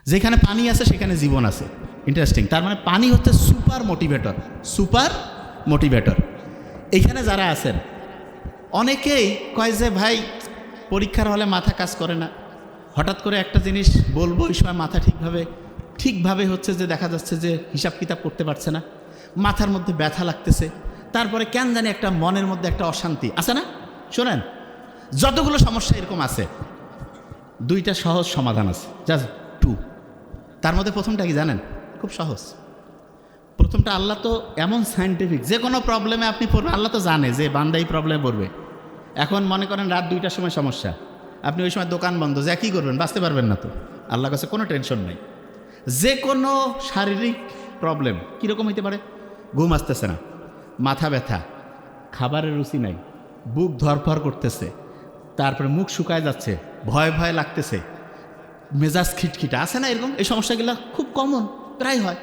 যেখানে পানি আছে সেখানে জীবন আছে। ইন্টারেস্টিং। তার মানে পানি হচ্ছে সুপার মোটিভেটর। Super motivator. এইখানে যারা আছেন অনেকেই কয় যে ভাই পরীক্ষার হলে মাথা কাজ করে না, হঠাৎ করে একটা জিনিস বলবো এই সময় মাথা ঠিকভাবে হচ্ছে যে দেখা যাচ্ছে যে হিসাব কিতাব করতে পারছে না, মাথার মধ্যে ব্যথা লাগতেছে, তারপরে কেন জানি একটা মনের মধ্যে একটা অশান্তি আছে না। শোনেন, যতগুলো সমস্যা এরকম আছে দুইটা সহজ সমাধান আছে, জাস্ট টু। তার মধ্যে প্রথমটা কি জানেন? খুব সহজ। প্রথমটা, আল্লাহ তো এমন সায়েন্টিফিক, যে কোনো প্রবলেমে আপনি পড়বেন আল্লাহ তো জানে যে বান্দা এই প্রবলেমে পড়বে। এখন মনে করেন রাত 2টার সময় সমস্যা, আপনি ওই সময় দোকান বন্ধ, যে কী করবেন? বাঁচতে পারবেন না তো। আল্লাহর কাছে কোনো টেনশন নেই। যে কোনো শারীরিক প্রবলেম কীরকম হইতে পারে? ঘুম আসতেছে না, মাথা ব্যথা, খাবারের রুচি নাই, বুক ধরফর করতেছে, তারপরে মুখ শুকায় যাচ্ছে, ভয় ভয় লাগতেছে, মেজাজ খিটখিটা, আছে না এরকম? এই সমস্যাগুলো খুব কমন, প্রায় হয়।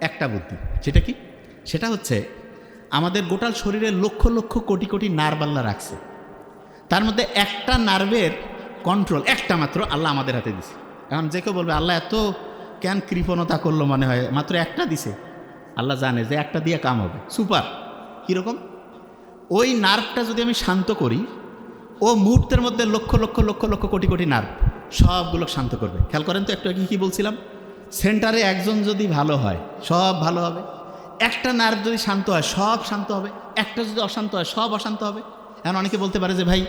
একটা বুদ্ধি, সেটা কি? সেটা হচ্ছে আমাদের গোটাল শরীরে লক্ষ লক্ষ কোটি কোটি নার্ভ আল্লাহ রাখছে, তার মধ্যে একটা নার্ভের কন্ট্রোল একটা মাত্র আল্লাহ আমাদের হাতে দিছে। এখন যে কেউ বলবে আল্লাহ এত কেন কৃপণতা করলো, মনে হয় মাত্র একটা দিছে। আল্লাহ জানে যে একটা দিয়ে কাম হবে। সুপার। কীরকম? ওই নার্ভটা যদি আমি শান্ত করি, ও মুহূর্তের মধ্যে লক্ষ লক্ষ লক্ষ লক্ষ কোটি কোটি নার্ভ সবগুলো শান্ত করবে। খেয়াল করেন তো একটু আগে কী বলছিলাম? সেন্টারে একজন যদি ভালো হয় সব ভালো হবে, একটা নার্ভ যদি শান্ত হয় সব শান্ত হবে, একটা যদি অশান্ত হয় সব অশান্ত হবে। এখন অনেকে বলতে পারে যে ভাই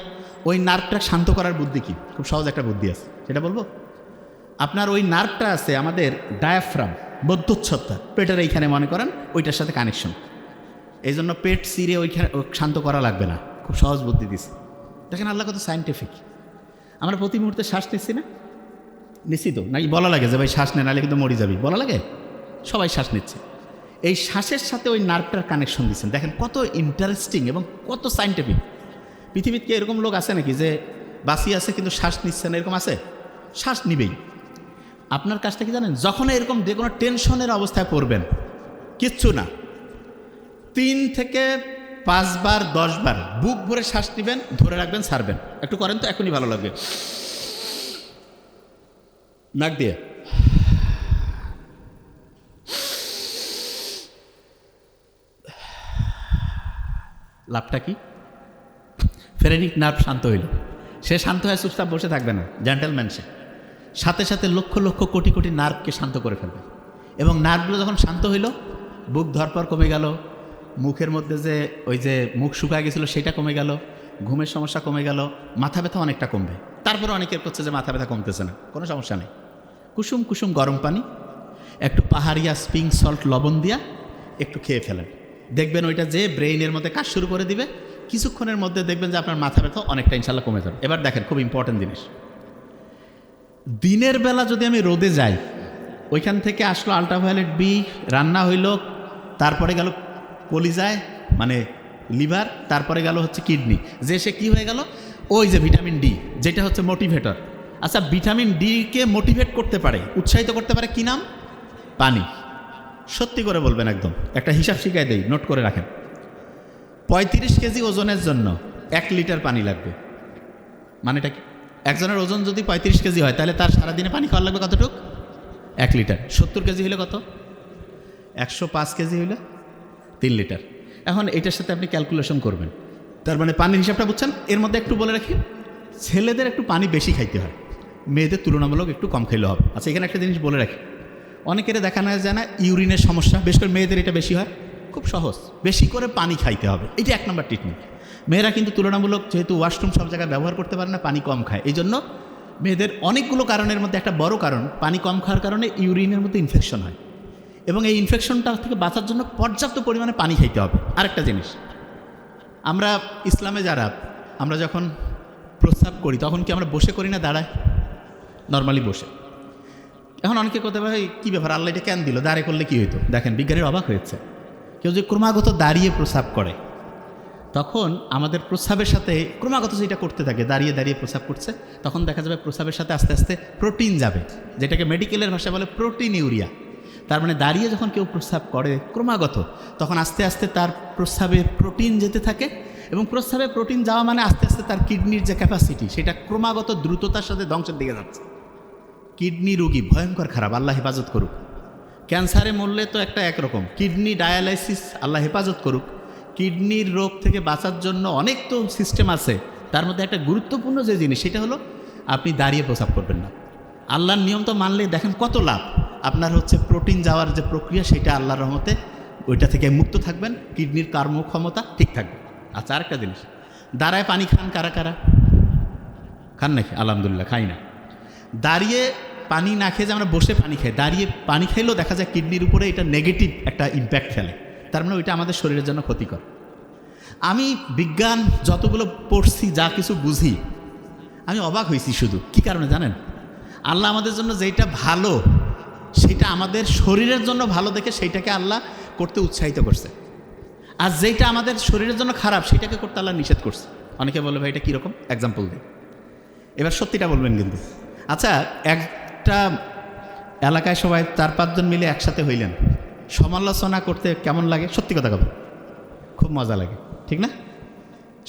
ওই নার্ভটা শান্ত করার বুদ্ধি কি? খুব সহজ একটা বুদ্ধি আছে, সেটা বলবো। আপনার ওই নার্ভটা আছে আমাদের ডায়াফ্রাম, বদ্ধচ্ছদটা, পেটের এইখানে মনে করেন ওইটার সাথে কানেকশন। এই জন্য পেট চিরে ওইখানে শান্ত করা লাগবে না। খুব সহজ বুদ্ধি দিছে। দেখেন আল্লাহ কত সায়েন্টিফিক। আমরা প্রতি মুহূর্তে শ্বাস নিচ্ছি না? নিশ্চিত নাকি বলা লাগে যে ভাই শ্বাস নে, নাহলে কিন্তু মরে যাবি, বলা লাগে? সবাই শ্বাস নিচ্ছে। এই শ্বাসের সাথে ওই নার্ভটার কানেকশন দিচ্ছেন। দেখেন কত ইন্টারেস্টিং এবং কত সায়েন্টিফিক। পৃথিবীতে কি এরকম লোক আছে নাকি যে বাঁচিয়ে আছে কিন্তু শ্বাস নিচ্ছে না? এরকম আছে? শ্বাস নিবেই। আপনার কাজটা কি জানেন? যখন এরকম যে কোনো টেনশনের অবস্থায় পড়বেন, কিচ্ছু না, 3 থেকে 5 বার 10 বার বুক ভরে শ্বাস নেবেন, ধরে রাখবেন, ছাড়বেন। একটু করেন তো, এখনই ভালো লাগবে। নাক দিয়ে লাভটা কি? ফেরেনিক নার্ভ শান্ত হইল। সে শান্ত হয়ে চুপচাপ বসে থাকবে না, জেন্টেলম্যান সে। সাথে সাথে লক্ষ লক্ষ কোটি কোটি নার্ভকে শান্ত করে ফেলবে। এবং নার্ভগুলো যখন শান্ত হইল, বুক ধরপর কমে গেল, মুখের মধ্যে যে ওই যে মুখ শুকায় গেছিলো সেটা কমে গেল, ঘুমের সমস্যা কমে গেল, মাথা ব্যথা অনেকটা কমবে। তারপরে অনেকের করছে যে মাথা ব্যথা কমতেছে না, কোনো সমস্যা নেই। কুসুম কুসুম গরম পানি, একটু পাহাড়িয়া স্প্রিং সল্ট লবণ দিয়া একটু খেয়ে ফেলেন, দেখবেন ওইটা যে ব্রেইনের মধ্যে কাজ শুরু করে দিবে। কিছুক্ষণের মধ্যে দেখবেন যে আপনার মাথা ব্যথা অনেকটা ইনশাল্লাহ কমে যাবে। এবার দেখেন খুব ইম্পর্টেন্ট জিনিস, দিনের বেলা যদি আমি রোদে যাই, ওইখান থেকে আসলো আল্ট্রাভায়োলেট বি, রান্না হইল, তারপরে গেল কলিজায় মানে লিভার, তারপরে গেল হচ্ছে কিডনি, যে সে কী হয়ে গেল? ওই যে ভিটামিন ডি, যেটা হচ্ছে মোটিভেটর। আচ্ছা, ভিটামিন ডিকে মোটিভেট করতে পারে, উৎসাহিত করতে পারে, কি নাম? পানি। সত্যি করে বলবেন, একদম একটা হিসাব শিখাই দেই, নোট করে রাখেন। 35 কেজি ওজনের জন্য 1 লিটার পানি লাগবে। মানেটা কি? একজনের ওজন যদি 35 কেজি হয়, তাহলে তার সারাদিনে পানি খাওয়া লাগবে কতটুক? 1 লিটার। 70 কেজি হলে কত? 105 কেজি হলে 3 লিটার। এখন এটার সাথে আপনি ক্যালকুলেশন করবেন, তার মানে পানির হিসাবটা বুঝছেন। এর মধ্যে একটু বলে রাখি, ছেলেদের একটু পানি বেশি খাইতে হয়, মেয়েদের তুলনামূলক একটু কম খাইলে হবে। আচ্ছা, এখানে একটা জিনিস বলে রাখি, অনেকের দেখানো যায় না ইউরিনের সমস্যা, বেশ করে মেয়েদের এটা বেশি হয়। খুব সহজ, বেশি করে পানি খাইতে হবে, এটা 1 নম্বর ট্রিটমেন্ট। মেয়েরা কিন্তু তুলনামূলক যেহেতু ওয়াশরুম সব জায়গায় ব্যবহার করতে পারে না, পানি কম খায়, এই জন্য মেয়েদের অনেকগুলো কারণের মধ্যে একটা বড় কারণ, পানি কম খাওয়ার কারণে ইউরিনের মধ্যে ইনফেকশন হয়, এবং এই ইনফেকশনটা থেকে বাঁচার জন্য পর্যাপ্ত পরিমাণে পানি খাইতে হবে। আরেকটা জিনিস, আমরা ইসলামে যারা, আমরা যখন প্রস্রাব করি তখন কি আমরা বসে করি না দাঁড়ায়? নর্মালি বসে। এখন অনেকে কথা ভাই কী ব্যাপার, আল্লাহ এটা কেন দিল, দাঁড়িয়ে করলে কী হইতো? দেখেন বিজ্ঞানীর অবাক হয়েছে, কেউ যে ক্রমাগত দাঁড়িয়ে প্রস্রাব করে, তখন আমাদের প্রস্রাবের সাথে ক্রমাগত যেটা করতে থাকে, দাঁড়িয়ে দাঁড়িয়ে প্রস্রাব করছে, তখন দেখা যাবে প্রস্রাবের সাথে আস্তে আস্তে প্রোটিন যাবে, যেটাকে মেডিকেলের ভাষায় বলে প্রোটিন ইউরিয়া। তার মানে দাঁড়িয়ে যখন কেউ প্রস্রাব করে ক্রমাগত, তখন আস্তে আস্তে তার প্রস্রাবে প্রোটিন যেতে থাকে, এবং প্রস্রাবে প্রোটিন যাওয়া মানে আস্তে আস্তে তার কিডনির যে ক্যাপাসিটি, সেটা ক্রমাগত দ্রুততার সাথে ধ্বংসের দিকে যাচ্ছে। কিডনি রোগী ভয়ঙ্কর খারাপ, আল্লাহ হেফাজত করুক। ক্যান্সারে মরলে তো একটা একরকম, কিডনি ডায়ালাইসিস আল্লাহ হেফাজত করুক। কিডনির রোগ থেকে বাঁচার জন্য অনেক তো সিস্টেম আছে, তার মধ্যে একটা গুরুত্বপূর্ণ যে জিনিস সেটা হলো আপনি দাঁড়িয়ে প্রস্রাব করবেন না। আল্লাহর নিয়ম তো মানলে দেখেন কত লাভ। আপনার হচ্ছে প্রোটিন যাওয়ার যে প্রক্রিয়া সেটা আল্লাহর রহমতে ওইটা থেকে মুক্ত থাকবেন, কিডনির কর্মক্ষমতা ঠিক থাকবে। আচ্ছা, আরেকটা জিনিস, দাঁড়ায় পানি খান কারা কারা? খান নাকি? আলহামদুলিল্লাহ, খাই না। দাঁড়িয়ে পানি না খেয়ে যে আমরা বসে পানি খাই, দাঁড়িয়ে পানি খাইলেও দেখা যায় কিডনির উপরে এটা নেগেটিভ একটা ইম্প্যাক্ট ফেলে, তার মানে ওইটা আমাদের শরীরের জন্য ক্ষতিকর। আমি বিজ্ঞান যতগুলো পড়ছি, যা কিছু বুঝি, আমি অবাক হয়েছি। শুধু কি কারণে জানেন? আল্লাহ আমাদের জন্য যেটা ভালো সেটা আমাদের শরীরের জন্য ভালো দেখে সেইটাকে আল্লাহ করতে উৎসাহিত করছে, আর যেটা আমাদের শরীরের জন্য খারাপ সেটাকে করতে আল্লাহ নিষেধ করছে। অনেকে বলে ভাই এটা কীরকম, এক্সাম্পল দিই। এবার সত্যিটা বলবেন কিন্তু। আচ্ছা, একটা এলাকায় সবাই 4-5 জন মিলে একসাথে হইলেন, সমালোচনা করতে কেমন লাগে? সত্যি কথা বলুন, খুব মজা লাগে, ঠিক না?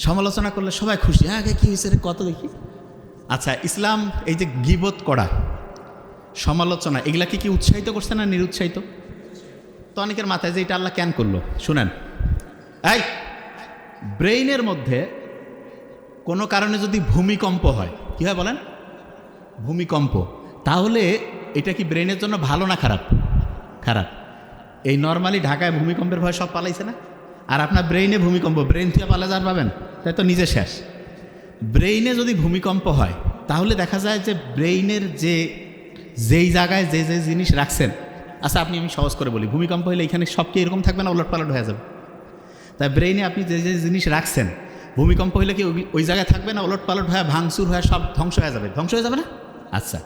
সমালোচনা করলে সবাই খুশি, হ্যাঁ কী হয়েছে রে, কত দেখি। আচ্ছা, ইসলাম এই যে গীবত করা, সমালোচনা, এগুলাকে কি উৎসাহিত করছে না নিরুৎসাহিত? তো অনেকের মাথায় যে এটা আল্লাহ কেন করলো, শুনেন। এই ব্রেইনের মধ্যে কোনো কারণে যদি ভূমিকম্প হয়, কী হয় বলেন? ভূমিকম্প। তাহলে এটা কি ব্রেইনের জন্য ভালো না খারাপ? খারাপ। এই নর্মালি ঢাকায় ভূমিকম্পের ভয় সব পালাইছে না, আর আপনার ব্রেইনে ভূমিকম্প, ব্রেইন থেকে পালা যার পাবেন, তাই তো নিজে শেষ। ব্রেইনে যদি ভূমিকম্প হয় তাহলে দেখা যায় যে ব্রেইনের যেই জায়গায় যে জিনিস রাখছেন, আচ্ছা আমি সহজ করে বলি, ভূমিকম্প হলে এখানে সব কি এরকম থাকবে না, ওলটপালট হয়ে যাবে? তাই ব্রেইনে আপনি যে জিনিস রাখছেন, ভূমিকম্প হলে কি ওই জায়গায় থাকবে না, ওলটপালট হয়ে ভাঙচুর হয়ে সব ধ্বংস হয়ে যাবে? ধ্বংস হয়ে যাবে না? আচ্ছা,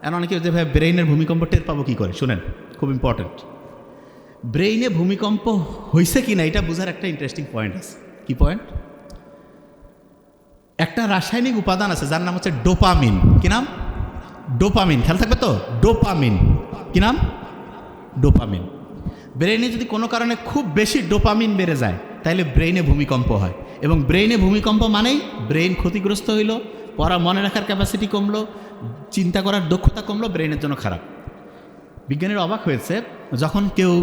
এখন অনেকে যে ভাই ব্রেইনের ভূমিকম্প টের পাবো কী করে, শুনেন, খুব ইম্পর্টেন্ট। ব্রেইনে ভূমিকম্প হয়েছে কি না এটা বোঝার একটা ইন্টারেস্টিং পয়েন্ট আছে। কি পয়েন্ট? একটা রাসায়নিক উপাদান আছে যার নাম হচ্ছে ডোপামিন। কি নাম? ডোপামিন। খেয়াল থাকবে তো, ডোপামিন। কি নাম? ডোপামিন। ব্রেইনে যদি কোনো কারণে খুব বেশি ডোপামিন বেড়ে যায় তাহলে ব্রেইনে ভূমিকম্প হয়, এবং ব্রেইনে ভূমিকম্প মানেই ব্রেইন ক্ষতিগ্রস্ত হইল, মনে রাখার ক্যাপাসিটি কমলো, চিন্তা করার দক্ষতা কমলো, ব্রেইনের জন্য খারাপ। বিজ্ঞানীরা অবাক হয়েছে, যখন কেউ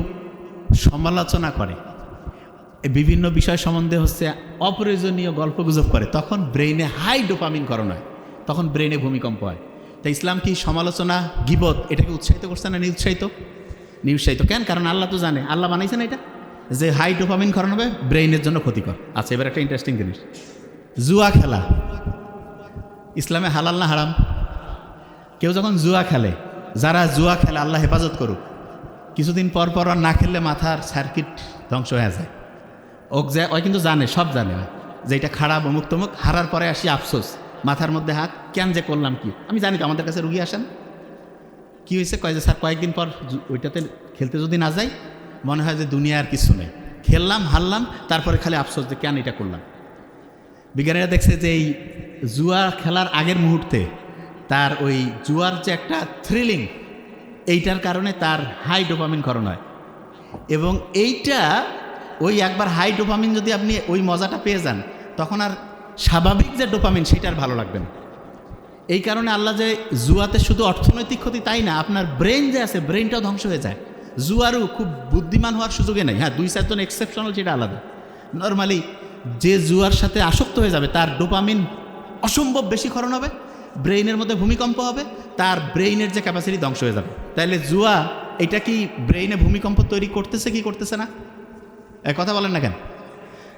সমালোচনা করে, বিভিন্ন বিষয় সম্বন্ধে হচ্ছে অপ্রয়োজনীয় গল্পগুজব করে, তখন ব্রেইনে হাই ডোপামিন করণ হয়, তখন ব্রেইনে ভূমিকম্প হয়। তাই ইসলাম কি সমালোচনা, গীবত এটাকে উৎসাহিত করছে না নিরুৎসাহিত? নিরুৎসাহিত। কেন? কারণ আল্লাহ তো জানে, আল্লাহ বানাইছে না এটা, যে হাই ডোপামিন করণ হবে, ব্রেইনের জন্য ক্ষতিকর। আচ্ছা, এবার একটা ইন্টারেস্টিং জিনিস, জুয়া খেলা ইসলামে হালাল না হারাম? কেউ যখন জুয়া খেলে, যারা জুয়া খেলে আল্লাহ হেফাজত করুক, কিছুদিন পর পর আর না খেললে মাথার সার্কিট ধ্বংস হয়ে যায়। ওই কিন্তু জানে, সব জানে যে এটা খারাপ, অমুক তমুক। হারার পরে আসি আফসোস, মাথার মধ্যে হাত, কেন যে করলাম কি। আমি জানি তো, আমাদের কাছে রুগী আসেন, কী হয়েছে, কয় যে স্যার কয়েকদিন পর ওইটাতে খেলতে যদি না যাই মনে হয় যে দুনিয়া আর কিছু নেই, খেললাম হারলাম, তারপরে খালি আফসোস যে কেন এটা করলাম। বিজ্ঞানীরা দেখছে যে এই জুয়া খেলার আগের মুহূর্তে তার ওই জুয়ার যে একটা থ্রিলিং, এইটার কারণে তার হাই ডোপামিন ক্ষরণ হয়, এবং এইটা ওই একবার হাই ডোপামিন যদি আপনি ওই মজাটা পেয়ে যান, তখন আর স্বাভাবিক যে ডোপামিন সেটা আর ভালো লাগবে না। এই কারণে আল্লাহ যে জুয়াতে শুধু অর্থনৈতিক ক্ষতি তাই না, আপনার ব্রেন যে আছে, ব্রেনটাও ধ্বংস হয়ে যায়। জুয়ারও খুব বুদ্ধিমান হওয়ার সুযোগে নেই। হ্যাঁ, 2-4 জন এক্সেপশনাল, সেটা আলাদা। নর্মালি যে জুয়ার সাথে আসক্ত হয়ে যাবে তার ডোপামিন অসম্ভব বেশি ক্ষরণ হবে, ব্রেইনের মধ্যে ভূমিকম্প হবে, তার ব্রেইনের যে ক্যাপাসিটি ধ্বংস হয়ে যাবে। তাইলে জুয়া এটা কি ব্রেইনে ভূমিকম্প তৈরি করতেছে কি করতেছে না? এক কথা বলেন না কেন?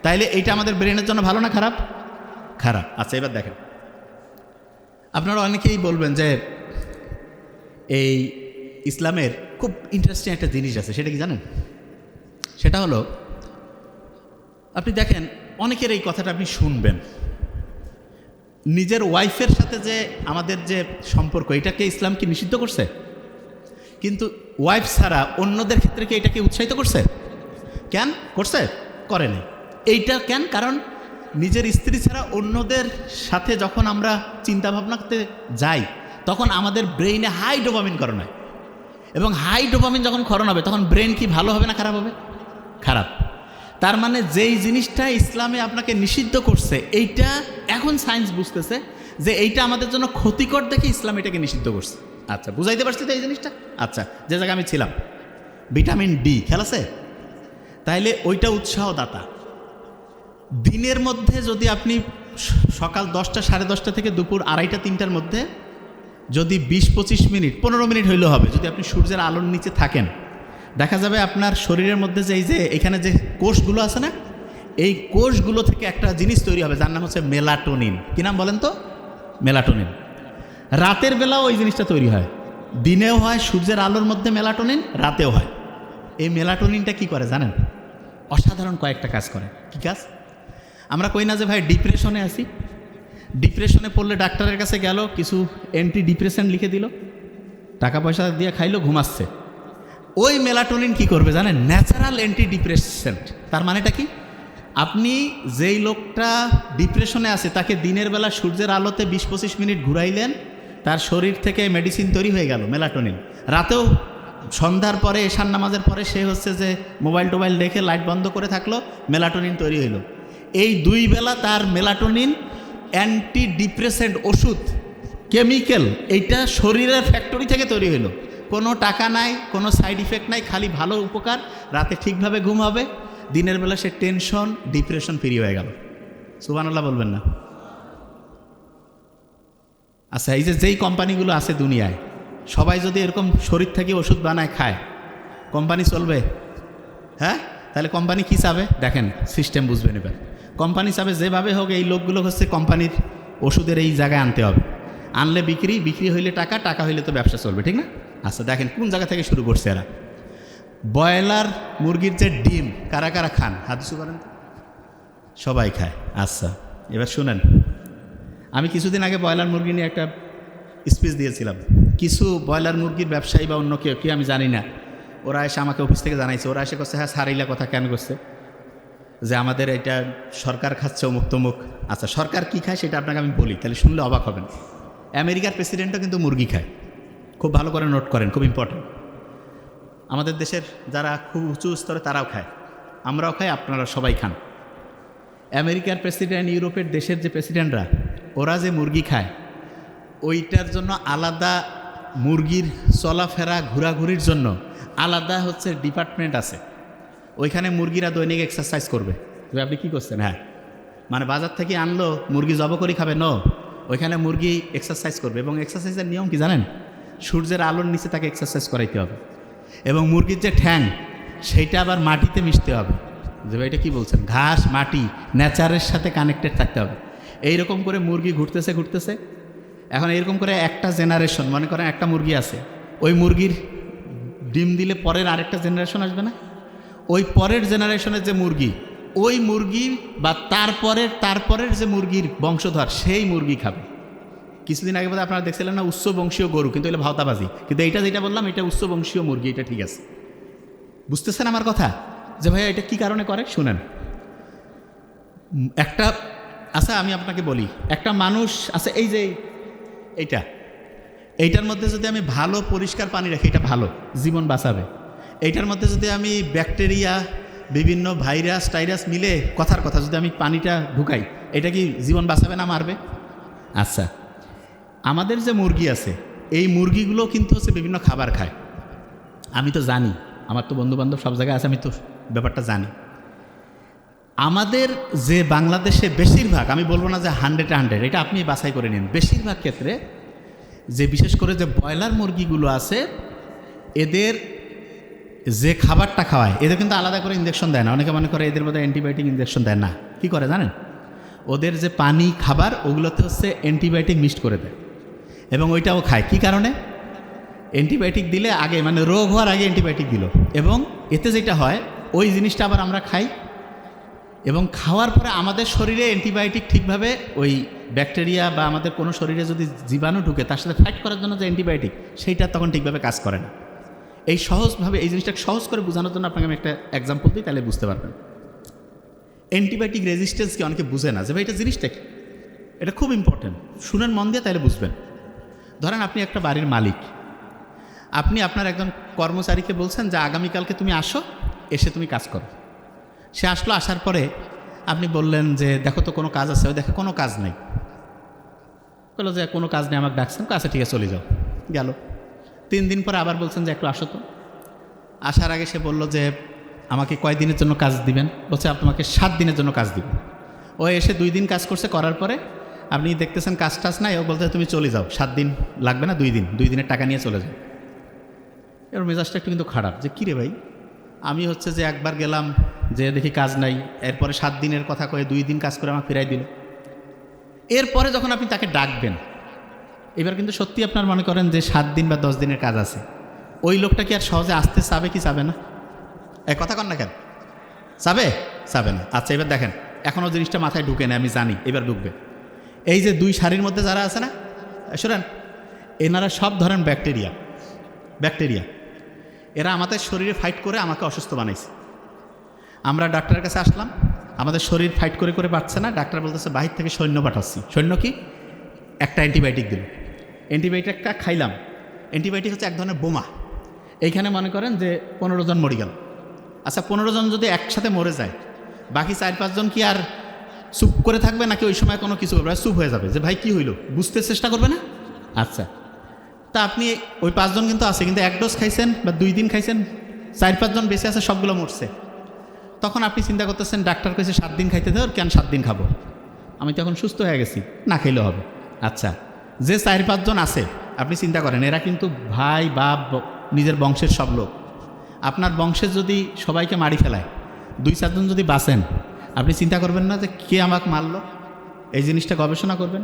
তাইলে এইটা আমাদের ব্রেইনের জন্য ভালো না খারাপ? খারাপ। আচ্ছা, এবার দেখেন, আপনারা অনেকেই বলবেন যে এই ইসলামের খুব ইন্টারেস্টিং একটা জিনিস আছে, সেটা কি জানেন? সেটা হলো, আপনি দেখেন অনেকের এই কথাটা আপনি শুনবেন, নিজের ওয়াইফের সাথে যে আমাদের যে সম্পর্ক, এটাকে ইসলাম কি নিষিদ্ধ করছে? কিন্তু ওয়াইফ ছাড়া অন্যদের ক্ষেত্রে কি এটাকে উৎসাহিত করছে? কেন করছে? করেনি। এইটা কেন? কারণ নিজের স্ত্রী ছাড়া অন্যদের সাথে যখন আমরা চিন্তা ভাবনা করতে যাই, তখন আমাদের ব্রেইনে হাই ডোপামিন ক্ষরণ হয়, এবং হাই ডোপামিন যখন ক্ষরণ হবে তখন ব্রেন কি ভালো হবে না খারাপ হবে? খারাপ। তার মানে যেই জিনিসটা ইসলামে আপনাকে নিষিদ্ধ করছে, এইটা এখন সায়েন্স বুঝতেছে যে এইটা আমাদের জন্য ক্ষতিকর দেখে ইসলাম এটাকে নিষিদ্ধ করছে। আচ্ছা, বুঝাইতে পারছি তো এই জিনিসটা? আচ্ছা, যে জায়গায় আমি ছিলাম, ভিটামিন ডি খেয়াল আছে? তাইলে ওইটা উৎসাহদাতা। দিনের মধ্যে যদি আপনি সকাল 10টা, 10:30 থেকে দুপুর 2:30, 3টার মধ্যে যদি 20-25 মিনিট, 15 মিনিট হইলেও হবে, যদি আপনি সূর্যের আলোর নিচে থাকেন, দেখা যাবে আপনার শরীরের মধ্যে যে এই যে এখানে যে কোষগুলো আছে না, এই কোষগুলো থেকে একটা জিনিস তৈরি হবে যার নাম হচ্ছে মেলাটোনিন। কি নাম বলেন তো? মেলাটোনিন। রাতের বেলাও ওই জিনিসটা তৈরি হয়, দিনেও হয় সূর্যের আলোর মধ্যে মেলাটোনিন, রাতেও হয়। এই মেলাটোনিনটা কি করে জানেন? অসাধারণ কয়েকটা কাজ করে। কি কাজ? আমরা কই না যে ভাই ডিপ্রেশনে আছি, ডিপ্রেশনে পড়লে ডাক্তারের কাছে গেল, কিছু অ্যান্টি ডিপ্রেশন লিখে দিল, টাকা পয়সা দিয়ে খাইলো, ঘুমাচ্ছে। ওই মেলাটোনিন কি করবে জানেন? Natural anti depressant. তার মানেটা কি? আপনি যেই লোকটা ডিপ্রেশনে আছে তাকে দিনের বেলা সূর্যের আলোতে 20-25 মিনিট ঘুরাইলেন, তার শরীর থেকে মেডিসিন তৈরি হয়ে গেল, মেলাটোনিন। রাতেও সন্ধ্যার পরে, এশার নামাজের পরে সে হচ্ছে যে মোবাইল টোবাইল দেখে লাইট বন্ধ করে থাকলো, মেলাটোনিন তৈরি হইল। এই 2 বেলা তার মেলাটোনিন অ্যান্টি ডিপ্রেসেন্ট ওষুধ, কেমিক্যাল, এইটা শরীরের ফ্যাক্টরি থেকে তৈরি হইল। কোনো টাকা নাই, কোনো সাইড ইফেক্ট নাই, খালি ভালো উপকার। রাতে ঠিকভাবে ঘুম হবে, দিনের বেলা সে টেনশন, ডিপ্রেশন ফ্রি হয়ে গেল। সুবহানাল্লাহ বলবেন না? আচ্ছা, এই যে যেই কোম্পানিগুলো আছে দুনিয়ায়, সবাই যদি এরকম শরীর থেকে ওষুধ বানায় খায়, কোম্পানি চলবে? হ্যাঁ? তাহলে কোম্পানি কী চাবে দেখেন, সিস্টেম বুঝবেন এবার। কোম্পানি চাবে যেভাবে হোক এই লোকগুলো হচ্ছে কোম্পানির ওষুধের এই জায়গায় আনতে হবে, আনলে বিক্রি, বিক্রি হইলে টাকা, টাকা হইলে তো ব্যবসা চলবে, ঠিক না? আচ্ছা, দেখেন কোন জায়গা থেকে শুরু করছে এরা। ব্রয়লার মুরগির যে ডিম কারা কারা খান? হাত দিতে পারেন? সবাই খায়। আচ্ছা, এবার শুনেন, আমি কিছুদিন আগে ব্রয়লার মুরগি নিয়ে একটা স্পিচ দিয়েছিলাম। কিছু ব্রয়লার মুরগির ব্যবসায়ী বা অন্য কেউ কি আমি জানি না, ওরা এসে আমাকে অফিস থেকে জানাইছে, ওরা এসে করছে হ্যাঁ সারিলা কথা কেন করছে, যে আমাদের এটা সরকার খাচ্ছে অমুক তমুক। আচ্ছা, সরকার কি খায় সেটা আপনাকে আমি বলি, তাহলে শুনলে অবাক হবেন। আমেরিকার প্রেসিডেন্টও কিন্তু মুরগি খায়, খুব ভালো করে নোট করেন, খুব ইম্পর্টেন্ট। আমাদের দেশের যারা খুব উঁচু স্তরে তারাও খায়, আমরাও খাই, আপনারা সবাই খান। আমেরিকার প্রেসিডেন্ট, ইউরোপের দেশের যে প্রেসিডেন্টরা, ওরা যে মুরগি খায়, ওইটার জন্য আলাদা, মুরগির চলাফেরা ঘোরাঘুরির জন্য আলাদা হচ্ছে ডিপার্টমেন্ট আছে। ওইখানে মুরগিরা দৈনিক এক্সারসাইজ করবে। তবে আপনি কী করছেন? হ্যাঁ, মানে বাজার থেকে আনলো মুরগি জব করে খাবে? ন, ওইখানে মুরগি এক্সারসাইজ করবে। এবং এক্সারসাইজের নিয়ম কি জানেন? সূর্যের আলোর নিচে তাকে এক্সারসাইজ করাইতে হবে। এবং মুরগির যে ঠ্যাং, সেইটা আবার মাটিতে মিশতে হবে। যে ভাই এটা কী বলছেন? ঘাস, মাটি, নেচারের সাথে কানেক্টেড থাকতে হবে। এইরকম করে মুরগি ঘুরতেছে ঘুরতেছে। এখন এরকম করে একটা জেনারেশন, মনে করেন একটা মুরগি আছে, ওই মুরগির ডিম দিলে পরের আরেকটা জেনারেশন আসবে না? ওই পরের জেনারেশনের যে মুরগি, ওই মুরগি বা তারপরের যে মুরগির বংশধর, সেই মুরগি খাবে। কিছুদিন আগে বোধহয় আপনারা দেখছিলেন না উচ্চ বংশীয় গরু, কিন্তু এগুলো ভাওতাবাজি। কিন্তু এইটা যেটা বললাম, এটা উচ্চ বংশীয় মুরগি, এটা ঠিক আছে। বুঝতেছেন আমার কথা? যে ভাইয়া এটা কী কারণে করে শুনেন। একটা, আচ্ছা আমি আপনাকে বলি, একটা মানুষ আছে, এই যে এইটার মধ্যে যদি আমি ভালো পরিষ্কার পানি রাখি, এটা ভালো, জীবন বাঁচাবে। এইটার মধ্যে যদি আমি ব্যাকটেরিয়া, বিভিন্ন ভাইরাস টাইরাস মিলে, কথার কথা, যদি আমি পানিটা ঢুকাই, এটা কি জীবন বাঁচাবে না মারবে? আচ্ছা, আমাদের যে মুরগি আছে, এই মুরগিগুলো কিন্তু হচ্ছে বিভিন্ন খাবার খায়। আমি তো জানি, আমার তো বন্ধুবান্ধব সব জায়গায় আছে, আমি তো ব্যাপারটা জানি। আমাদের যে বাংলাদেশে বেশিরভাগ, আমি বলবো না যে 100, এটা আপনি বাছাই করে নিন, বেশিরভাগ ক্ষেত্রে যে বিশেষ করে যে ব্রয়লার মুরগিগুলো আছে, এদের যে খাবারটা খাওয়ায়, এদের কিন্তু আলাদা করে ইঞ্জেকশন দেয় না। অনেকে মনে করে এদের মধ্যে অ্যান্টিবায়োটিক ইঞ্জেকশন দেয় না। কি করে জানেন? ওদের যে পানি, খাবার, ওগুলোতে হচ্ছে অ্যান্টিবায়োটিক মিক্সড করে দেয়, এবং ওইটাও খায়। কি কারণে? অ্যান্টিবায়োটিক দিলে আগে, মানে রোগ হওয়ার আগে অ্যান্টিবায়োটিক দিল, এবং এতে যেটা হয়, ওই জিনিসটা আবার আমরা খাই, এবং খাওয়ার পরে আমাদের শরীরে অ্যান্টিবায়োটিক ঠিকভাবে, ওই ব্যাকটেরিয়া বা আমাদের কোনো শরীরে যদি জীবাণু ঢুকে, তার সাথে ফাইট করার জন্য যে অ্যান্টিবায়োটিক, সেইটা তখন ঠিকভাবে কাজ করে না। এই সহজভাবে, এই জিনিসটাকে সহজ করে বোঝানোর জন্য আপনাকে আমি একটা এক্সাম্পল দিই, তাহলে বুঝতে পারবেন। অ্যান্টিবায়োটিক রেজিস্ট্যান্স কি অনেকে বুঝে না, যে ভাই এটা জিনিসটা কি। এটা খুব ইম্পর্টেন্ট, শুনেন মন দিয়ে, তাহলে বুঝবেন। ধরেন আপনি একটা বাড়ির মালিক, আপনি আপনার একজন কর্মচারীকে বলছেন যে আগামীকালকে তুমি আসো, এসে তুমি কাজ করো। সে আসলো, আসার পরে আপনি বললেন যে দেখো তো কোনো কাজ আছে? ও দেখে কোনো কাজ নেই। বললো যে কোনো কাজ নেই, আমাকে ডাকছেন, আচ্ছা ঠিক আছে চলে যাও। গেল, 3 দিন পরে আবার বলছেন যে একটু আসো তো। আসার আগে সে বলল যে আমাকে কয় দিনের জন্য কাজ দিবেন? বলছে আপনাকে 7 দিনের জন্য কাজ দিব। ও এসে 2 দিন কাজ করছে, করার পরে আপনি দেখতেছেন কাজ টাজ নাই, ও বলতে তুমি চলে যাও, 7 দিন লাগবে না, 2 দিনের টাকা নিয়ে চলে যাও। এর মেজাজটা একটু কিন্তু খারাপ, যে কিরে ভাই, আমি হচ্ছে যে একবার গেলাম, যে দেখি কাজ নাই, এরপরে 7 দিনের কথা কয়ে 2 দিন কাজ করে আমাকে ফিরাই দিল। এরপরে যখন আপনি তাকে ডাকবেন, এবার কিন্তু সত্যি আপনার মনে করেন যে 7 দিন বা 10 দিনের কাজ আছে, ওই লোকটা কি আর সহজে আসতে চাবে কি চাবে না? এই কথা কন না কেন? চাবে না। আচ্ছা, এবার দেখেন, এখনও জিনিসটা মাথায় ঢুকে না, আমি জানি এবার ঢুকবে। এই যে 2 সারির মধ্যে যারা আছে না, শোনেন, এনারা সব ধরেন ব্যাকটেরিয়া। এরা আমাদের শরীরে ফাইট করে আমাকে অসুস্থ বানাইছে। আমরা ডাক্তারের কাছে আসলাম, আমাদের শরীর ফাইট করে করে পারছে না, ডাক্তার বলতেছে বাহির থেকে সৈন্য পাঠাচ্ছি। সৈন্য কি? একটা অ্যান্টিবায়োটিক দিল, অ্যান্টিবায়োটিকটা খাইলাম। অ্যান্টিবায়োটিক হচ্ছে এক ধরনের বোমা। এইখানে মনে করেন যে 15 জন মরে গেল। আচ্ছা, 15 জন যদি একসাথে মরে যায়, বাকি 4-5 জন কি আর চুপ করে থাকবে, নাকি ওই সময় কোনো কিছু করবে? চুপ হয়ে যাবে, যে ভাই কি হইল, বুঝতে চেষ্টা করবে না? আচ্ছা, তা আপনি ওই 5 জন কিন্তু আছে, কিন্তু 1 ডোজ খাইছেন বা 2 দিন খাইছেন, 4-5 জন বেঁচে আছে, সবগুলো মরছে। তখন আপনি চিন্তা করতেছেন ডাক্তার কইছে 7 দিন খাইতে দেওয়ার, কেন 7 দিন খাবো? আমি তো এখন সুস্থ হয়ে গেছি, না খাইলেও হবে। আচ্ছা, যে 4-5 জন আছে, আপনি চিন্তা করেন, এরা কিন্তু ভাই বাপ নিজের বংশের সব লোক। আপনার বংশের যদি সবাইকে মারি ফেলায়, 2-4 জন যদি বাঁচেন, আপনি চিন্তা করবেন না যে কে আমাকে মারলো? এই জিনিসটা গবেষণা করবেন।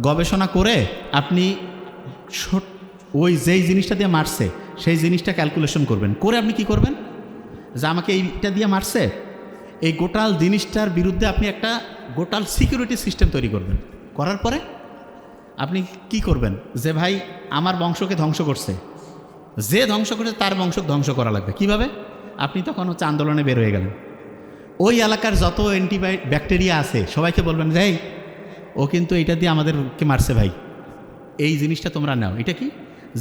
গবেষণা করে আপনি ওই যেই জিনিসটা দিয়ে মারছে সেই জিনিসটা ক্যালকুলেশন করবেন, করে আপনি কি করবেন, যে আমাকে এইটা দিয়ে মারছে, এই গোটাল জিনিসটার বিরুদ্ধে আপনি একটা গোটাল সিকিউরিটি সিস্টেম তৈরি করবেন। করার পরে আপনি কি করবেন, যে ভাই আমার বংশকে ধ্বংস করছে, যে ধ্বংস করছে তার বংশ ধ্বংস করা লাগবে। কিভাবে? আপনি তখন হচ্ছে আন্দোলনে বের হয়ে গেলেন। ওই এলাকার যত ব্যাকটেরিয়া আছে সবাইকে বলবেন, ভাই ও কিন্তু এটা দিয়ে আমাদেরকে মারছে, ভাই এই জিনিসটা তোমরা নাও। এটা কি,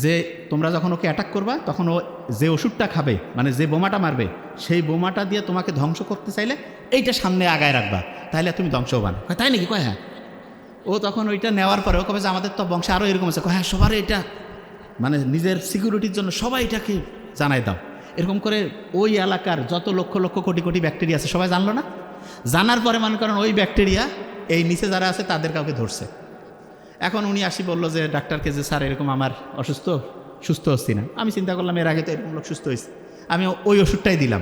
যে তোমরা যখন ওকে অ্যাটাক করবা, তখন ও যে ওষুধটা খাবে, মানে যে বোমাটা মারবে, সেই বোমাটা দিয়ে তোমাকে ধ্বংস করতে চাইলে এইটা সামনে আগায় রাখবা, তাহলে তুমি ধ্বংস হবান। তাই নাকি? কয় হ্যাঁ। ও তখন ওইটা নেওয়ার পরে ও কবে যে আমাদের তো বংশে আরও এরকম আছে, হ্যাঁ সবার এটা, মানে নিজের সিকিউরিটির জন্য সবাই এটাকে জানাই দাও। এরকম করে ওই এলাকার যত লক্ষ লক্ষ কোটি কোটি ব্যাকটেরিয়া আছে সবাই জানলো না। জানার পরে মনে করেন ওই ব্যাকটেরিয়া এই নিচে যারা আছে তাদের কাউকে ধরছে। এখন উনি আসি বললো যে ডাক্তারকে, যে স্যার এরকম আমার সুস্থ হচ্ছি না। আমি চিন্তা করলাম এর আগে তো এরকম লোক সুস্থ হয়েছে, আমি ওই ওষুধটাই দিলাম।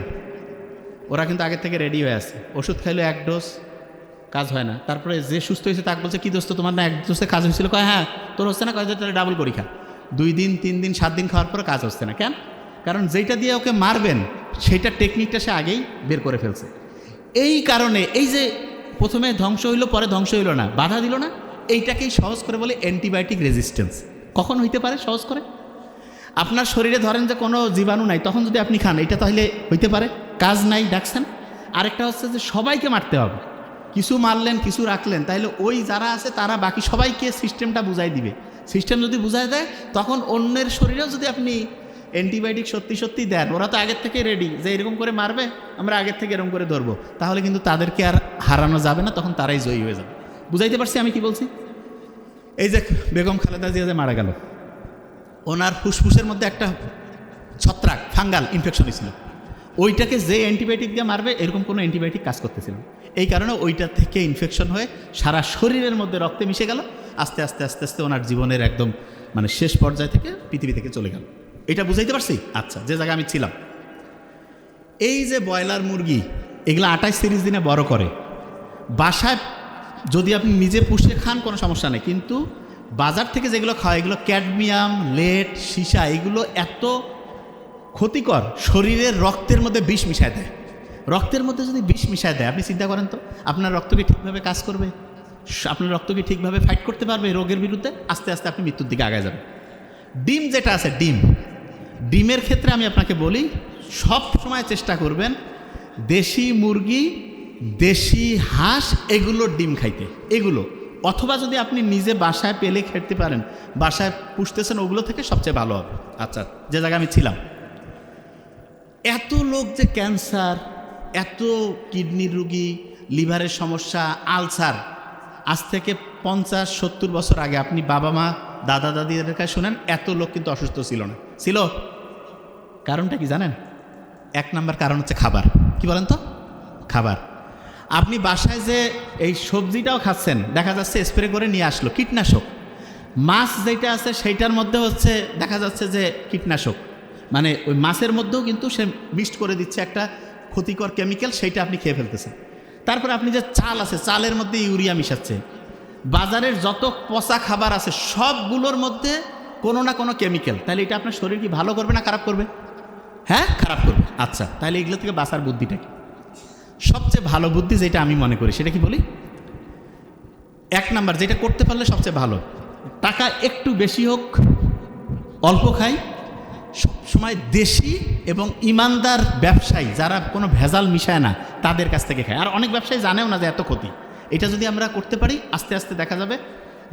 ওরা কিন্তু আগের থেকে রেডি হয়ে আছে, ওষুধ খাইলো 1 ডোজ, কাজ হয় না। তারপরে যে সুস্থ হয়েছে তাকে বলছে, কি দোস্ত তোমার না 1 ডোজে কাজ হয়েছিল? কয় হ্যাঁ। তোর হচ্ছে না? কয় যে তাহলে ডাবল পরীক্ষা, 2 দিন 3 দিন 7 দিন খাওয়ার পরে কাজ হচ্ছে না। কেন? কারণ যেটা দিয়ে ওকে মারবেন সেইটা টেকনিকটা সে আগেই বের করে ফেলছে। এই কারণে এই যে প্রথমে ধ্বংস হইলো, পরে ধ্বংস হইলো না, বাধা দিল না, এইটাকেই সহজ করে বলে অ্যান্টিবায়োটিক রেজিস্ট্যান্স। কখন হইতে পারে সহজ করে? আপনার শরীরে ধরেন যে কোনো জীবাণু নাই, তখন যদি আপনি খান, এটা তাহলে হইতে পারে, কাজ নাই, ডাকছেন। আরেকটা হচ্ছে যে সবাইকে মারতে হবে, কিছু মারলেন কিছু রাখলেন, তাহলে ওই যারা আছে তারা বাকি সবাইকে সিস্টেমটা বুঝাই দিবে। সিস্টেম যদি বুঝাই দেয়, তখন অন্যের শরীরেও যদি আপনি অ্যান্টিবায়োটিক সত্যি দেন, ওরা তো আগের থেকে রেডি যে এরকম করে মারবে, আমরা আগের থেকে এরকম করে ধরবো, তাহলে কিন্তু তাদেরকে আর হারানো যাবে না, তখন তারাই জয়ী হয়ে যাবে। বুঝাইতে পারছি আমি কি বলছি? এই যে বেগম খালেদা জিয়া যে মারা গেল, ওনার ফুসফুসের মধ্যে একটা ছত্রাক ফাঙ্গাল ইনফেকশন হয়েছিল, ওইটাকে যে অ্যান্টিবায়োটিক দিয়ে মারবে এরকম কোনো অ্যান্টিবায়োটিক কাজ করতেছিল। এই কারণে ওইটা থেকে ইনফেকশন হয়ে সারা শরীরের মধ্যে রক্তে মিশে গেল, আস্তে আস্তে আস্তে আস্তে ওনার জীবনের একদম মানে শেষ পর্যায় থেকে পৃথিবী থেকে চলে গেল। এটা বুঝাইতে পারছি? আচ্ছা, যে জায়গায় আমি ছিলাম, এই যে ব্রয়লার মুরগি, এগুলো 28-30 দিনে বড় করে। বাসায় যদি আপনি নিজে পুষে খান কোনো সমস্যা নেই, কিন্তু বাজার থেকে যেগুলো খাওয়া, এগুলো ক্যাডমিয়াম, লেড, সীসা, এগুলো এত ক্ষতিকর, শরীরের রক্তের মধ্যে বিষ মিশায় দেয়। রক্তের মধ্যে যদি বিষ মিশায় দেয়, আপনি চিন্তা করেন তো, আপনার রক্ত কি ঠিকভাবে কাজ করবে? আপনার রক্ত কি ঠিকভাবে ফাইট করতে পারবে রোগের বিরুদ্ধে? আস্তে আস্তে আপনি মৃত্যুর দিকে আগায় যাবেন। ডিম যেটা আছে, ডিমের ক্ষেত্রে আমি আপনাকে বলি, সব সময় চেষ্টা করবেন দেশি মুরগি, দেশি হাঁস, এগুলোর ডিম খাইতে, এগুলো। অথবা যদি আপনি নিজে বাসায় পেলে খেতে পারেন, বাসায় পুষতেছেন, ওগুলো থেকে সবচেয়ে ভালো হবে। আচ্ছা, যে জায়গায় আমি ছিলাম, এত লোক যে ক্যান্সার, এত কিডনির রুগী, লিভারের সমস্যা, আলসার, আজ থেকে 50-70 বছর আগে আপনি বাবা মা দাদা দাদিদের কাছে শোনেন, এত লোক কিন্তু অসুস্থ ছিল না। ছিল? কারণটা কি জানেন? এক নাম্বার কারণ হচ্ছে খাবার। কি বলেন তো? খাবার। আপনি বাসায় যে এই সবজিটাও খাচ্ছেন, দেখা যাচ্ছে স্প্রে করে নিয়ে আসলো কীটনাশক। মাছ যেটা আছে সেইটার মধ্যে হচ্ছে দেখা যাচ্ছে যে কীটনাশক, মানে ওই মাছের মধ্যেও কিন্তু সে মিক্সড করে দিচ্ছে একটা ক্ষতিকর কেমিক্যাল, সেইটা আপনি খেয়ে ফেলতেছেন। তারপরে আপনি যে চাল আছে, চালের মধ্যে ইউরিয়া মিশাচ্ছে। বাজারের যত পচা খাবার আছে সবগুলোর মধ্যে কোনো না কোনো কেমিক্যাল। তাহলে এটা আপনার শরীর কি ভালো করবে না খারাপ করবে? হ্যাঁ, খারাপ করবে। আচ্ছা, তাহলে এগুলো থেকে বাঁচার বুদ্ধিটা কি? সবচেয়ে ভালো বুদ্ধি যেটা আমি মনে করি সেটা কি বলি? এক নাম্বার যেটা করতে পারলে সবচেয়ে ভালো, টাকা একটু বেশি হোক, অল্প খাই, সবসময় দেশি এবং ইমানদার ব্যবসায়ী যারা কোনো ভেজাল মিশায় না তাদের কাছ থেকে খায়। আর অনেক ব্যবসায়ী জানেও না যে এত ক্ষতি। এটা যদি আমরা করতে পারি, আস্তে আস্তে দেখা যাবে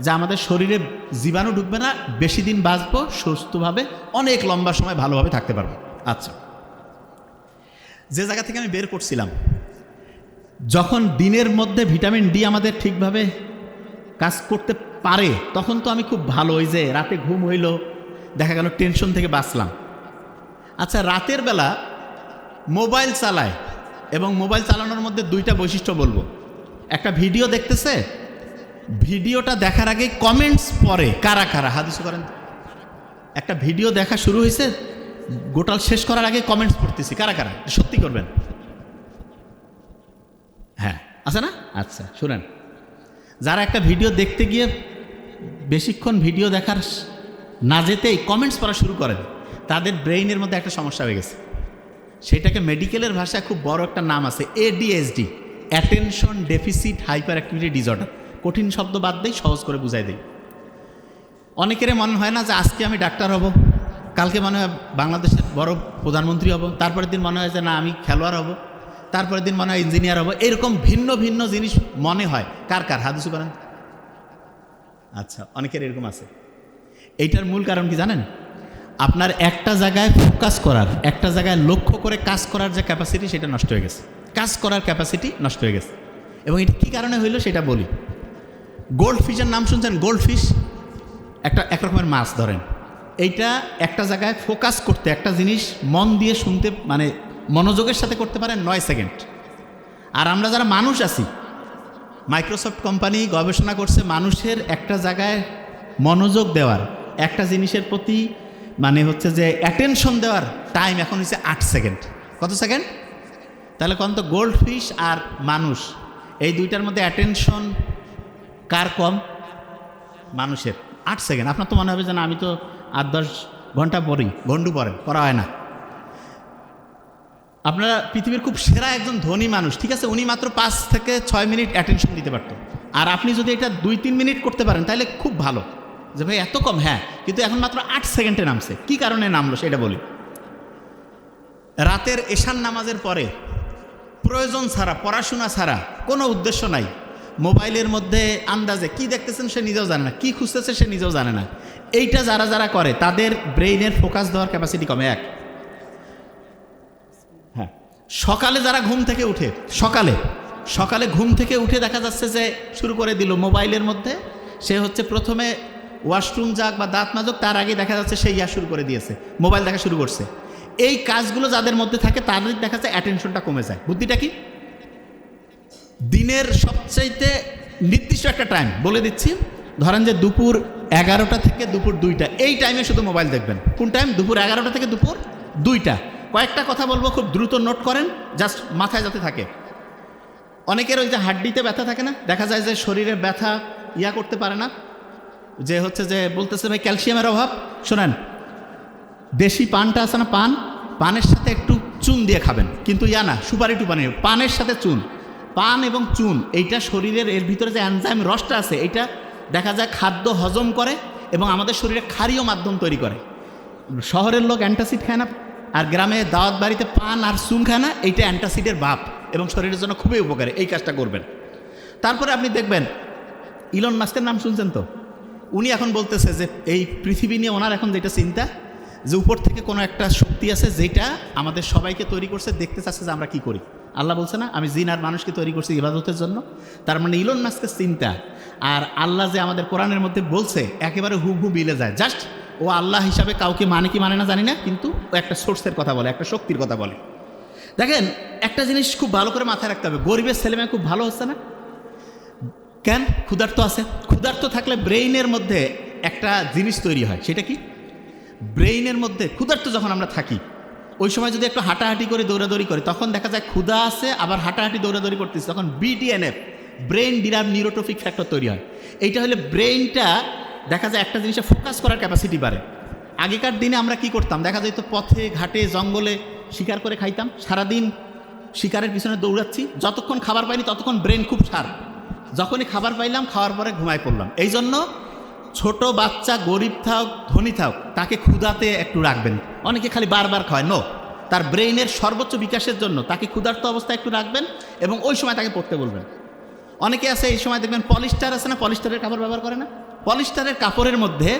যে আমাদের শরীরে জীবাণু ঢুকবে না, বেশি দিন বাঁচবো সুস্থভাবে, অনেক লম্বা সময় ভালোভাবে থাকতে পারবো। আচ্ছা, যে জায়গা থেকে আমি বের করছিলাম, যখন দিনের মধ্যে ভিটামিন ডি আমাদের ঠিকভাবে কাজ করতে পারে তখন তো আমি খুব ভালো, ওই যে রাতে ঘুম হইল, দেখা গেল টেনশন থেকে বাঁচলাম। আচ্ছা, রাতের বেলা মোবাইল চালায় এবং মোবাইল চালানোর মধ্যে দুইটা বৈশিষ্ট্য বলবো। একটা ভিডিও দেখতেছে, ভিডিওটা দেখার আগে কমেন্টস পড়ে। কারা কারা হাদিস করেন? একটা ভিডিও দেখা শুরু হয়েছে, গোটাল শেষ করার আগে কমেন্টস পড়তেছি। কারা কারা সত্যি করবেন? হ্যাঁ, আছে না? আচ্ছা, শুনেন, যারা একটা ভিডিও দেখতে গিয়ে বেশিক্ষণ ভিডিও দেখার না যেতেই কমেন্টস পড়া শুরু করেন, তাদের ব্রেইনের মধ্যে একটা সমস্যা হয়ে গেছে। সেটাকে মেডিকেলের ভাষায় খুব বড় একটা নাম আছে, ADHD, attention deficit hyper activity disorder. কঠিন শব্দ বাদ দেই, সহজ করে বুঝাই দেই। অনেকের মনে হয় না যে আজকে আমি ডাক্তার হব, কালকে মনে হয় বাংলাদেশের বড় প্রধানমন্ত্রী হব, তারপরের দিন মনে হয় যে না আমি খেলোয়াড় হব, তারপরের দিন মনে হয় ইঞ্জিনিয়ার হব। এরকম ভিন্ন ভিন্ন জিনিস মনে হয়। কার কার হাত উঁচু করেন? আচ্ছা, অনেকের এরকম আছে। এইটার মূল কারণ কি জানেন? আপনার একটা জায়গায় ফোকাস করার, একটা জায়গায় লক্ষ্য করে কাজ করার যে ক্যাপাসিটি সেটা নষ্ট হয়ে গেছে। কাজ করার ক্যাপাসিটি নষ্ট হয়ে গেছে। এবং এটা কী কারণে হইল সেটা বলি। গোল্ড ফিশের নাম শুনছেন? গোল্ড ফিশ এক রকমের মাছ ধরেন। এইটা একটা জায়গায় ফোকাস করতে, একটা জিনিস মন দিয়ে শুনতে, মানে মনোযোগের সাথে করতে পারেন 9 সেকেন্ড। আর আমরা যারা মানুষ আছি, মাইক্রোসফট কোম্পানি গবেষণা করছে মানুষের একটা জায়গায় মনোযোগ দেওয়ার, একটা জিনিসের প্রতি মানে হচ্ছে যে অ্যাটেনশন দেওয়ার টাইম এখন হচ্ছে 8 সেকেন্ড। কত সেকেন্ড? তাহলে কোন তো গোল্ড ফিশ আর মানুষ, এই দুইটার মধ্যে অ্যাটেনশন কার কম? মানুষের। 8 সেকেন্ড। আপনার তো মনে হবে যে না আমি তো 8-10 ঘন্টা পড়ি, ঘন্টু পড়া হয় না। আপনারা পৃথিবীর খুব সেরা একজন ধনী মানুষ, ঠিক আছে, উনি মাত্র 5 থেকে 6 মিনিট অ্যাটেনশন দিতে পারত। আর আপনি যদি এটা 2-3 মিনিট করতে পারেন তাহলে খুব ভালো। যে ভাই এত কম, হ্যাঁ, কিন্তু এখন মাত্র 8 সেকেন্ডে নামছে। কি কারণে নামলো সেটা বলি। রাতের এশান নামাজের পরে প্রয়োজন ছাড়া, পড়াশোনা ছাড়া, কোনো উদ্দেশ্য নাই, মোবাইলের মধ্যে আন্দাজে কি দেখতেছেন সে নিজেও জানে না, কি খুঁজতেছে সে নিজেও জানে না। এইটা যারা যারা করে তাদের ব্রেইনের ফোকাস দেওয়ার ক্যাপাসিটি কমে। এক, হ্যাঁ, সকালে যারা ঘুম থেকে উঠে, সকালে ঘুম থেকে উঠে দেখা যাচ্ছে যে শুরু করে দিল মোবাইলের মধ্যে, সে হচ্ছে প্রথমে ওয়াশরুম যাক বা দাঁত মাজুক, তার আগে দেখা যাচ্ছে সে শুরু করে দিয়েছে, মোবাইল দেখা শুরু করছে। এই কাজগুলো যাদের মধ্যে থাকে তাদের দেখা যাচ্ছে অ্যাটেনশনটা কমে যায়। বুদ্ধিটা কি? দিনের সবচাইতে নির্দিষ্ট একটা টাইম বলে দিচ্ছি, ধরেন যে দুপুর 11টা থেকে দুপুর 2টা, এই টাইমে শুধু মোবাইল দেখবেন। কোন টাইম? দুপুর 11টা থেকে দুপুর 2টা। কয়েকটা কথা বলবো, খুব দ্রুত নোট করেন, জাস্ট মাথায় যাতে থাকে। অনেকের ওই যে হাড্ডিতে ব্যথা থাকে না, দেখা যায় যে শরীরে ব্যথা করতে পারে না, যে হচ্ছে যে বলতেছে ভাই ক্যালসিয়ামের অভাব। শোনেন, দেশি পানটা আছে না, পানের সাথে একটু চুন দিয়ে খাবেন, কিন্তু না সুপারি টুপানি, পানের সাথে চুন। পান এবং চুন এইটা শরীরের, এর ভিতরে যে এনজাইম রসটা আছে এইটা দেখা যায় খাদ্য হজম করে এবং আমাদের শরীরে ক্ষারীয় মাধ্যম তৈরি করে। শহরের লোক অ্যান্টাসিড খায় না, আর গ্রামে দাওয়াত বাড়িতে পান আর চুন খায় না, এইটা অ্যান্টাসিডের ভাব এবং শরীরের জন্য খুবই উপকারী। এই কাজটা করবেন। তারপরে আপনি দেখবেন ইলন মাস্কের নাম শুনছেন তো? উনি এখন বলতেছে যে এই পৃথিবী নিয়ে ওনার এখন যেটা চিন্তা, যে উপর থেকে কোনো একটা শক্তি আছে যেটা আমাদের সবাইকে তৈরি করছে, দেখতে চাচ্ছে যে আমরা কি করি। আল্লাহ বলছে না আমি জিন আর মানুষকে তৈরি করছি ইবাদতের জন্য। তার মানে ইলন মাস্কের চিন্তা আর আল্লাহ যে আমাদের কোরআনের মধ্যে বলছে একেবারে হুবহু মিলে যায়। জাস্ট ও আল্লাহ হিসাবে কাউকে মানে কি মানে না জানি না, কিন্তু ও একটা সোর্সের কথা বলে, একটা শক্তির কথা বলে। দেখেন একটা জিনিস খুব ভালো করে মাথায় রাখতে হবে, গরিবের ছেলেমেয়ে খুব ভালো হচ্ছে না কেন? ক্ষুধার্ত আছে। ক্ষুধার্ত থাকলে ব্রেইনের মধ্যে একটা জিনিস তৈরি হয়, সেটা কি? ব্রেইনের মধ্যে ক্ষুধার্ত যখন আমরা থাকি ওই সময় যদি একটু হাঁটাহাঁটি করে দৌড়াদৌড়ি করি, তখন দেখা যায় ক্ষুধা আছে আবার হাঁটাহাঁটি দৌড়াদৌড়ি করতেছি, তখন BDNF brain derive neurotrophic factor তৈরি হয়। এইটা হলে ব্রেইনটা দেখা যায় একটা জিনিসে ফোকাস করার ক্যাপাসিটি বাড়ে। আগেকার দিনে আমরা কি করতাম, দেখা যায় তো পথে ঘাটে জঙ্গলে শিকার করে খাইতাম, সারাদিন শিকারের পিছনে দৌড়াচ্ছি, যতক্ষণ খাবার পাইনি ততক্ষণ ব্রেন খুব শার্প, যখনই খাবার পাইলাম খাওয়ার পরে ঘুমায় পড়লাম। এই জন্য ছোট বাচ্চা গরিব থাক ধনী থাক তাকে ক্ষুধাতে একটু রাখবেন। অনেকে খালি বারবার খায়, নো, তার ব্রেইনের সর্বোচ্চ বিকাশের জন্য তাকে ক্ষুধার্ত অবস্থায় একটু রাখবেন এবং ওই সময় তাকে পড়তে বলবেন। অনেকে আছে এই সময় দেখবেন পলিস্টার আছে না, পলিস্টারের কাপড় ব্যবহার করে না, পলিস্টারের কাপড়ের মধ্যে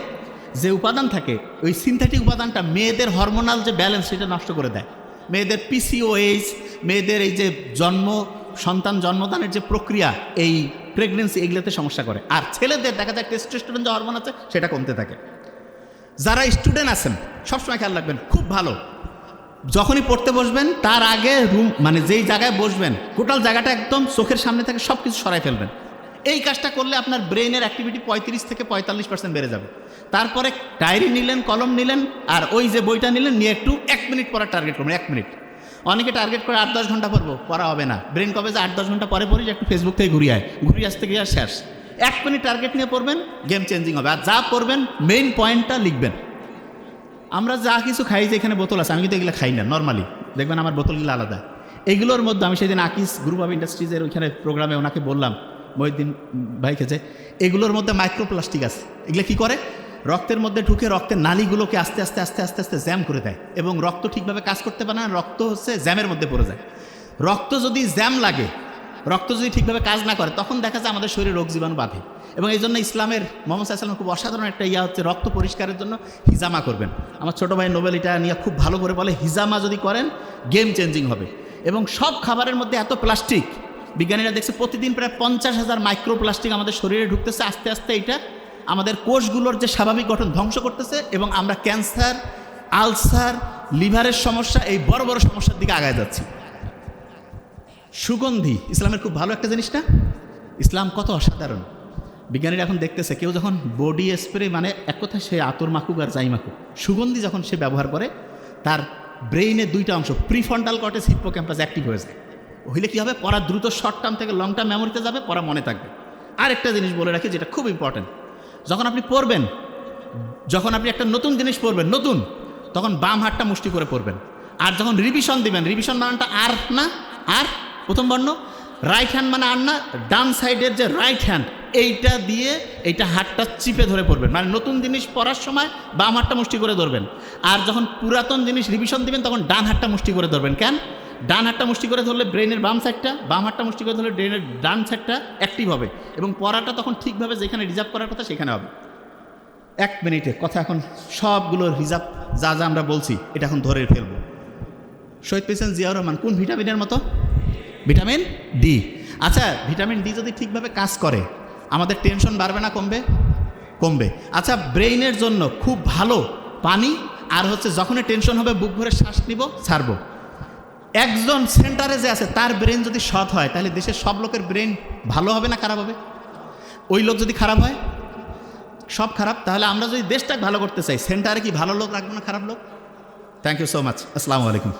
যে উপাদান থাকে ওই সিনথেটিক উপাদানটা মেয়েদের হরমোনাল যে ব্যালেন্স সেটা নষ্ট করে দেয়। মেয়েদের PCOS, মেয়েদের এই যে সন্তান জন্মদানের যে প্রক্রিয়া, এই প্রেগনেন্সি, এগুলোতে সমস্যা করে। আর ছেলেদের দেখা যায় টেস্টোস্টেরন যে হরমোন আছে সেটা কমতে থাকে। যারা স্টুডেন্ট আছেন সবসময় খেয়াল রাখবেন, খুব ভালো, যখনই পড়তে বসবেন তার আগে মানে যেই জায়গায় বসবেন টোটাল জায়গাটা একদম চোখের সামনে থেকে সব কিছু সরাই ফেলবেন। এই কাজটা করলে আপনার ব্রেইনের অ্যাক্টিভিটি 35 থেকে 45% বেড়ে যাবে। তারপরে ডায়েরি নিলেন, কলম নিলেন, আর ওই যে বইটা নিলেন, নিয়ে একটু 1 মিনিট পড়ার টার্গেট করবেন। 1 মিনিট। অনেকে টার্গেট করে 8-10 ঘন্টা পড়বো, পড়া হবে না। ব্রেন কবে যে 8-10 ঘন্টা পরে পড়ি, একটু ফেসবুক থেকে ঘুরিয়ে আসতে গিয়ে আর শেষ। 1 মিনিট টার্গেট নিয়ে পড়বেন, গেম চেঞ্জিং হবে। আর যা পড়বেন মেইন পয়েন্টটা লিখবেন। আমরা যা কিছু খাই, যে এখানে বোতল আছে, আমি কিন্তু এগুলো খাই না নর্মালি, দেখবেন আমার বোতলগুলো আলাদা। এগুলোর মধ্যে আমি সেদিন আকিস গ্রুপ অফ ইন্ডাস্ট্রিজের ওইখানে প্রোগ্রামে ওনাকে বললাম, মহিউদ্দিন ভাইকে, যে এগুলোর মধ্যে মাইক্রোপ্লাস্টিক আছে। এগুলো কি করে? রক্তের মধ্যে ঢুকে রক্তের নালীগুলোকে আস্তে আস্তে আস্তে আস্তে আস্তে জ্যাম করে দেয় এবং রক্ত ঠিকভাবে কাজ করতে পারে না, রক্ত হচ্ছে জ্যামের মধ্যে পড়ে যায়। রক্ত যদি জ্যাম লাগে, রক্ত যদি ঠিকভাবে কাজ না করে, তখন দেখা যায় আমাদের শরীরে রোগ জীবাণু বাঁধে। এবং এই জন্য ইসলামের মোহাম্মদ সাল্লাল্লাহু আলাইহি ওয়াসাল্লামের খুব অসাধারণ একটা হচ্ছে, রক্ত পরিষ্কারের জন্য হিজামা করবেন। আমার ছোটো ভাই নোবেল এটা নিয়ে খুব ভালো করে বলে, হিজামা যদি করেন গেম চেঞ্জিং হবে। এবং সব খাবারের মধ্যে এত প্লাস্টিক, বিজ্ঞানীরা দেখছে প্রতিদিন প্রায় 50,000 মাইক্রোপ্লাস্টিক আমাদের শরীরে ঢুকতেছে। আস্তে আস্তে এটা আমাদের কোষগুলোর যে স্বাভাবিক গঠন ধ্বংস করতেছে এবং আমরা ক্যান্সার, আলসার, লিভারের সমস্যা, এই বড় বড় সমস্যার দিকে আগায় যাচ্ছি। সুগন্ধি ইসলামের খুব ভালো একটা জিনিস না? ইসলাম কত অসাধারণ। বিজ্ঞানীরা এখন দেখতেছে, কেউ যখন বডি স্প্রে, মানে এক কথায় সে আতর মাখুক আর যাই মাখুক, সুগন্ধি যখন সে ব্যবহার করে, তার ব্রেইনের 2টা অংশ, প্রিফ্রন্টাল কর্টেক্স, হিপ্পোক্যাম্পাস অ্যাক্টিভ হয়ে যায়। হইলে কী হবে? পড়া দ্রুত শর্ট টার্ম থেকে লং টার্ম মেমোরিতে যাবে, পড়া মনে থাকবে। আর একটা জিনিস বলে রাখি যেটা খুব ইম্পর্টেন্ট, যখন আপনি পড়বেন, যখন আপনি একটা নতুন জিনিস পড়বেন, তখন বাম হাতটা মুষ্টি করে পড়বেন। আর যখন রিভিশন দিবেন, রিভিশন মানেটা আর না, আর প্রথম বর্ণ, রাইট হ্যান্ড মানে আর না, ডান সাইডের যে রাইট হ্যান্ড এইটা দিয়ে এইটা হাতটা চিপে ধরে পড়বেন। মানে নতুন জিনিস পড়ার সময় বাম হাতটা মুষ্টি করে ধরবেন, আর যখন পুরাতন জিনিস রিভিশন দিবেন তখন ডান হাতটা মুষ্টি করে ধরবেন। কেন? ডান হাতটা মুষ্টি করে ধরলে ব্রেনের বাম সাইডটা, বাম হাতটা মুষ্টি করে ধরলে ব্রেনের ডান সাইডটা অ্যাক্টিভ হবে এবং পড়াটা তখন ঠিকভাবে যেখানে রিজার্ভ করার কথা সেখানে হবে। 1 মিনিটে কথা এখন সবগুলো রিজার্ভ যা যা আমরা বলছি এটা এখন ধরে ফেলবো। শহীদ প্রেসিডেন্ট জিয়াউর রহমান কোন ভিটামিনের মতো? Vitamin D. আচ্ছা, ভিটামিন ডি যদি ঠিকভাবে কাজ করে আমাদের টেনশন বাড়বে না কমবে? কমবে। আচ্ছা, ব্রেইনের জন্য খুব ভালো পানি, আর হচ্ছে যখনই টেনশন হবে বুক ভরে শ্বাস নিব, ছাড়বো। একজন সেন্টারে যে আছে তার ব্রেন যদি সৎ হয়, তাহলে দেশের সব লোকের ব্রেন ভালো হবে না খারাপ হবে? ওই লোক যদি খারাপ হয়, সব খারাপ। তাহলে আমরা যদি দেশটাকে ভালো করতে চাই, সেন্টারে কি ভালো লোক রাখবো না খারাপ লোক? Thank you so much. আসসালামু আলাইকুম।